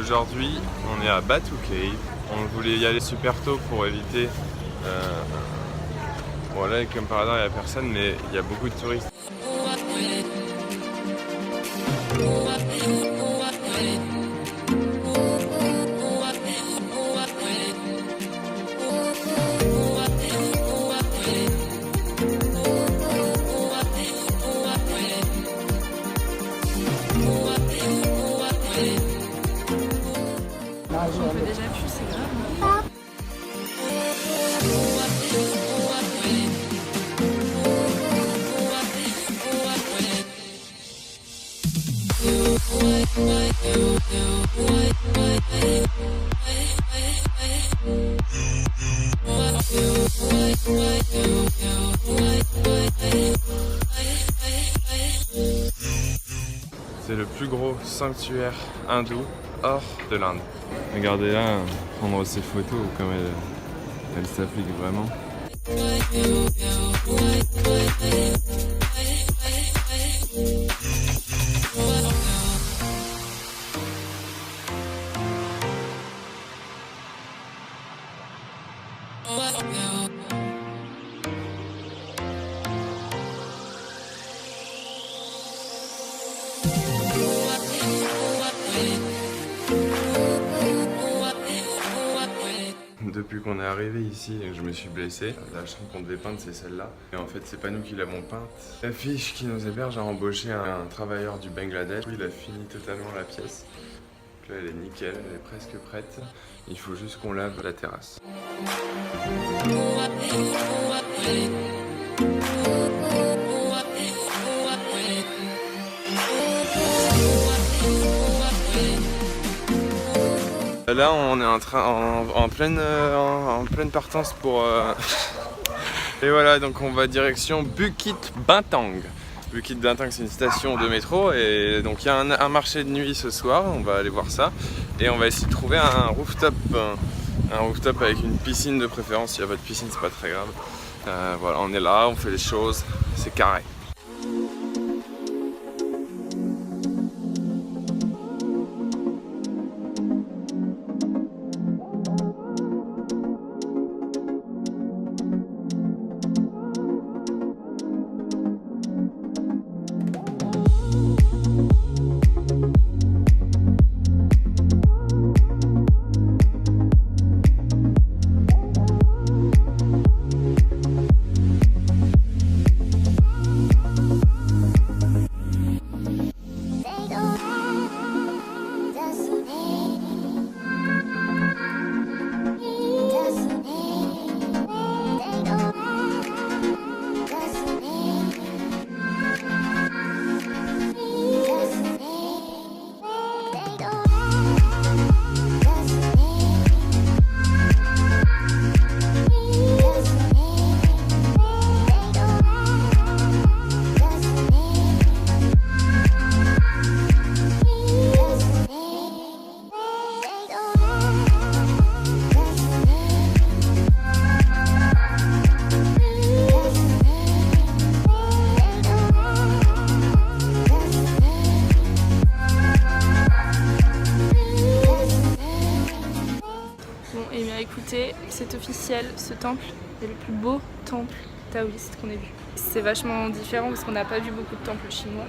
Aujourd'hui, on est à Batu Cave. On voulait y aller super tôt pour éviter. Bon là, comme par hasard, il n'y a personne, mais il y a beaucoup de touristes. On peut déjà plus, c'est grave. C'est le plus gros sanctuaire hindou hors de l'Inde. Regardez là, prendre ces photos comme elle s'applique vraiment. Depuis qu'on est arrivé ici, je me suis blessé. La chambre qu'on devait peindre, c'est celle-là. Et en fait, c'est pas nous qui l'avons peinte. L'affiche qui nous héberge a embauché un travailleur du Bangladesh. Il a fini totalement la pièce. Donc là, elle est nickel, elle est presque prête. Il faut juste qu'on lave la terrasse. Là, on est en pleine partance pour... Et voilà, donc on va direction Bukit Bintang. Bukit Bintang, c'est une station de métro et donc il y a un marché de nuit ce soir, on va aller voir ça. Et on va essayer de trouver un rooftop avec une piscine de préférence. S'il n'y a pas de piscine, c'est pas très grave. Voilà, on est là, on fait les choses, c'est carré. Écoutez, c'est officiel, ce temple est le plus beau temple taoïste qu'on ait vu. C'est vachement différent parce qu'on n'a pas vu beaucoup de temples chinois.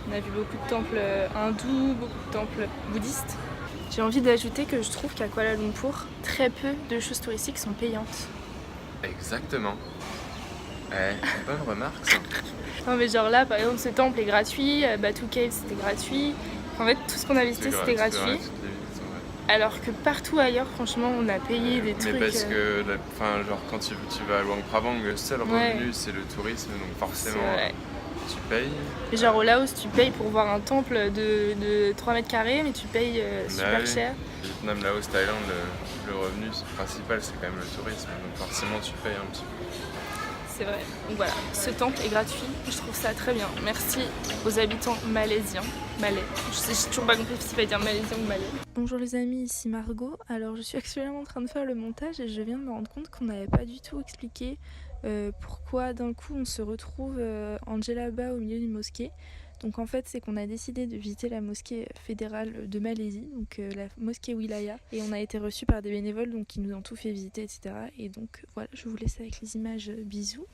On a vu beaucoup de temples hindous, beaucoup de temples bouddhistes. J'ai envie d'ajouter que je trouve qu'à Kuala Lumpur, très peu de choses touristiques sont payantes. Exactement. Bonne remarque ça. Non mais genre là, par exemple, ce temple est gratuit, Batu Cave c'était gratuit. En fait, tout ce qu'on a visité c'était gratuit. Alors que partout ailleurs, franchement, on a payé des trucs. Mais parce que, genre, quand tu vas à Luang Prabang, le seul revenu c'est le tourisme, donc forcément tu payes. Et genre au Laos, tu payes pour voir un temple de 3 mètres carrés, mais tu payes super cher. Vietnam, Laos, Thaïlande, le revenu principal c'est quand même le tourisme, donc forcément tu payes un petit peu. C'est vrai. Donc voilà, ce temple est gratuit, je trouve ça très bien. Merci aux habitants malaisiens. Malais. J'ai toujours pas compris s'il fallait dire malaisien ou malais. Bonjour les amis, ici Margot. Alors je suis actuellement en train de faire le montage et je viens de me rendre compte qu'on n'avait pas du tout expliqué pourquoi d'un coup on se retrouve en djellaba au milieu d'une mosquée. Donc en fait, c'est qu'on a décidé de visiter la mosquée fédérale de Malaisie, donc la mosquée Wilaya, et on a été reçus par des bénévoles donc qui nous ont tout fait visiter, etc. Et donc voilà, je vous laisse avec les images. Bisous.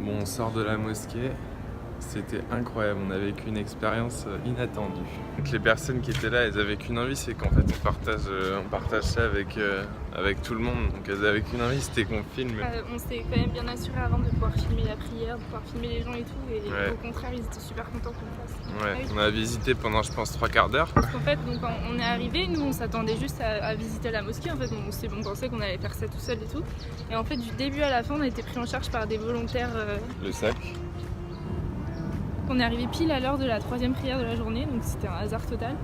On sort de la mosquée, c'était incroyable, on a vécu une expérience inattendue. Donc les personnes qui étaient là, elles avaient qu'une envie, c'est qu'en fait on partage ça avec tout le monde. Donc elles avaient qu'une envie, c'était qu'on filme. On s'était quand même bien assuré avant de pouvoir filmer la prière, de pouvoir filmer les gens et tout, et Ouais. au contraire ils étaient super contents qu'on le fasse. Ouais, Ah oui. on a visité pendant je pense 3/4 d'heure. Parce qu'en fait, donc, quand on est arrivé, nous on s'attendait juste à visiter la mosquée. En fait, on pensait qu'on allait faire ça tout seul et tout. Et en fait, du début à la fin, on a été pris en charge par des volontaires. Le sac. On est arrivé pile à l'heure de la 3e prière de la journée, donc c'était un hasard total.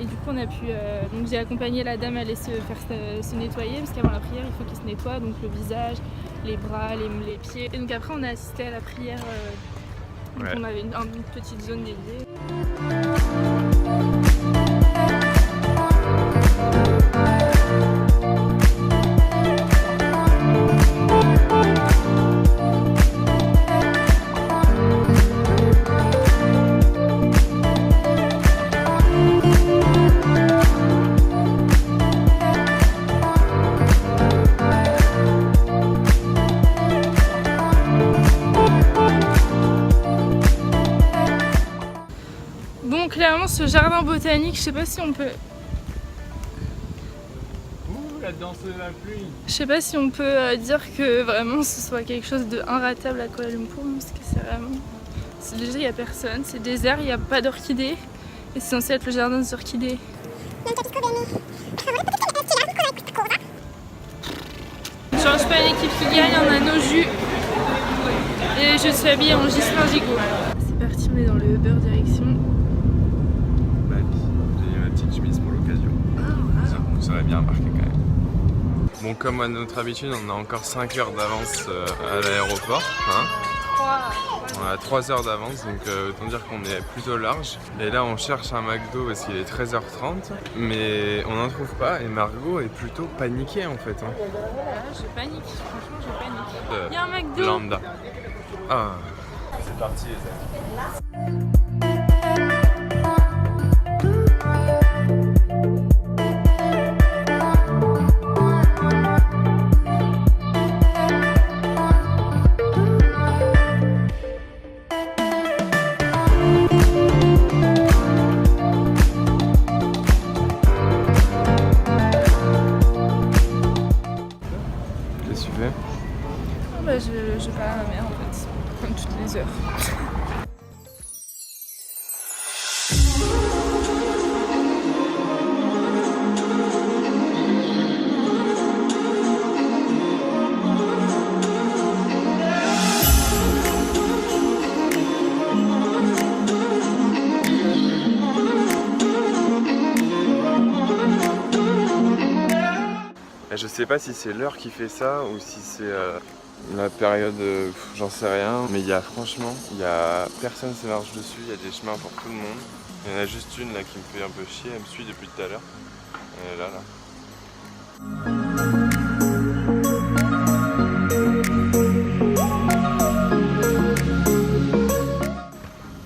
Et du coup, on a pu. Donc j'ai accompagné la dame à aller se nettoyer, parce qu'avant la prière, il faut qu'il se nettoie, donc le visage, les bras, les pieds. Et donc après, on a assisté à la prière. Donc Ouais. on avait une petite zone dédiée. Bon, clairement, ce jardin botanique, je sais pas si on peut. Ouh, la danse de la pluie. Je sais pas si on peut dire que vraiment ce soit quelque chose de inratable à Kuala Lumpur, parce que c'est vraiment. Déjà, il y a personne, c'est désert, il n'y a pas d'orchidées, et c'est censé être le jardin des orchidées. On ne change pas l'équipe qui gagne, on a nos jus. Et je suis habillée en Ghislain Gigot. C'est parti, on est dans le Uber direction. J'ai eu ma petite chemise pour l'occasion. Vous aurez bien remarqué quand même. Bon, comme à notre habitude, on a encore 5 heures d'avance à l'aéroport. Hein. 3. On a 3 heures d'avance, donc autant dire qu'on est plutôt large. Et là, on cherche un McDo parce qu'il est 13h30, mais on n'en trouve pas. Et Margot est plutôt paniquée en fait. Hein. Je panique, franchement, je panique. Il y a un McDo. Lambda. Ah, c'est parti les amis. Qu'est-ce que tu fais? Bah, je pars à la mer en fait, comme toutes les heures. Je sais pas si c'est l'heure qui fait ça ou si c'est la période, j'en sais rien. Mais franchement, il y a personne qui marche dessus, il y a des chemins pour tout le monde. Il y en a juste une là qui me fait un peu chier, elle me suit depuis tout à l'heure. Elle est là.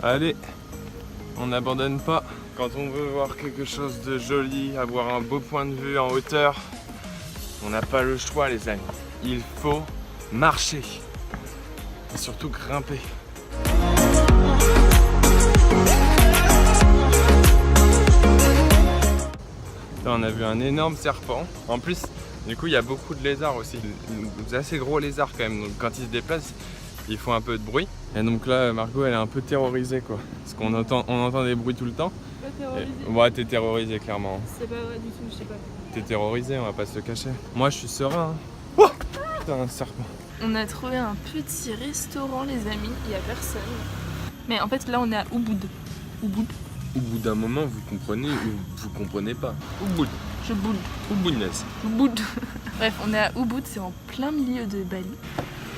Allez, on n'abandonne pas. Quand on veut voir quelque chose de joli, avoir un beau point de vue en hauteur, on n'a pas le choix les amis. Il faut marcher. Et surtout grimper. Là, on a vu un énorme serpent. En plus, du coup, il y a beaucoup de lézards aussi. Des assez gros lézards quand même. Donc quand ils se déplacent, ils font un peu de bruit. Et donc là, Margot, elle est un peu terrorisée quoi. Parce qu'on entend des bruits tout le temps. Pas terrorisée. Ouais, t'es terrorisée clairement. C'est pas vrai du tout, je sais pas. T'es terrorisé, on va pas se le cacher. Moi, je suis serein. Hein. Oh putain, un serpent. On a trouvé un petit restaurant les amis, il y a personne. Mais en fait là on est à Ubud. Ubud. Au bout d'un moment, vous comprenez ou vous comprenez pas. Ubud, je boude, Ubudness. Ubud. Bref, on est à Ubud, c'est en plein milieu de Bali.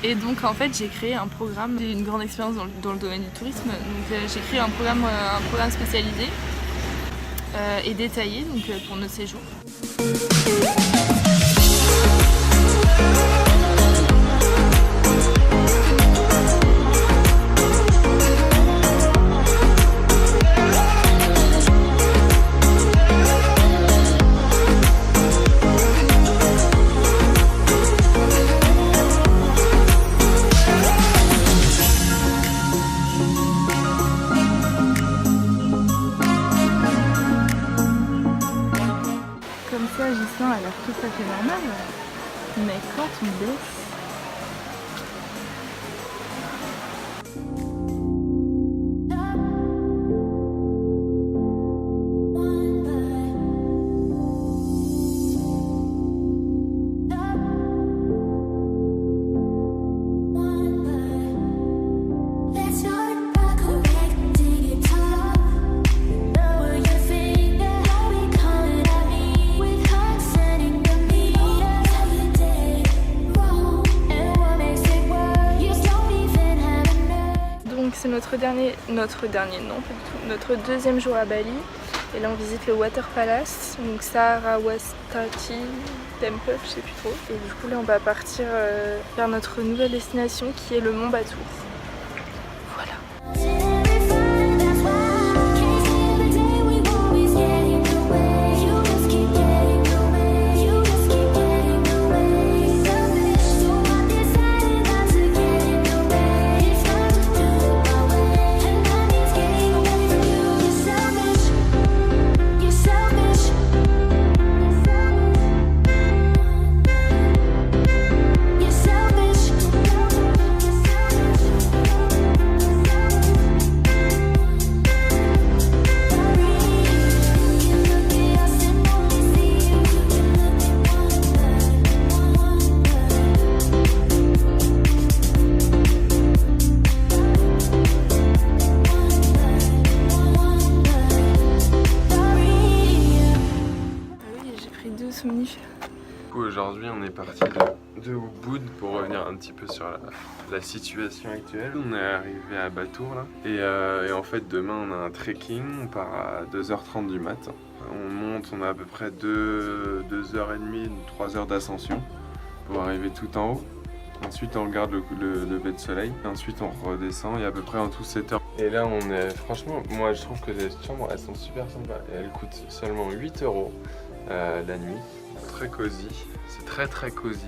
Et donc en fait j'ai créé un programme, j'ai une grande expérience dans le domaine du tourisme, donc j'ai créé un programme spécialisé et détaillé donc, pour nos séjours. Comme ça, Gislain a l'air tout à fait normal, mais quand on baisse... C'est notre deuxième jour à Bali et là on visite le Water Palace, donc Sarawasati Temple, je sais plus trop. Et du coup là on va partir vers notre nouvelle destination qui est le Mont Batur. Voilà. Aujourd'hui on est parti de Ubud pour revenir un petit peu sur la situation actuelle. On est arrivé à Batur là et en fait demain on a un trekking, on part à 2h30 du mat. On monte, on a à peu près 2h30, 3h d'ascension pour arriver tout en haut. Ensuite on regarde le lever de soleil, ensuite on redescend, il y a à peu près en tout 7 heures. Et là on est, franchement moi je trouve que les chambres elles sont super sympas et elles coûtent seulement 8 € la nuit. Très cosy, c'est très cosy.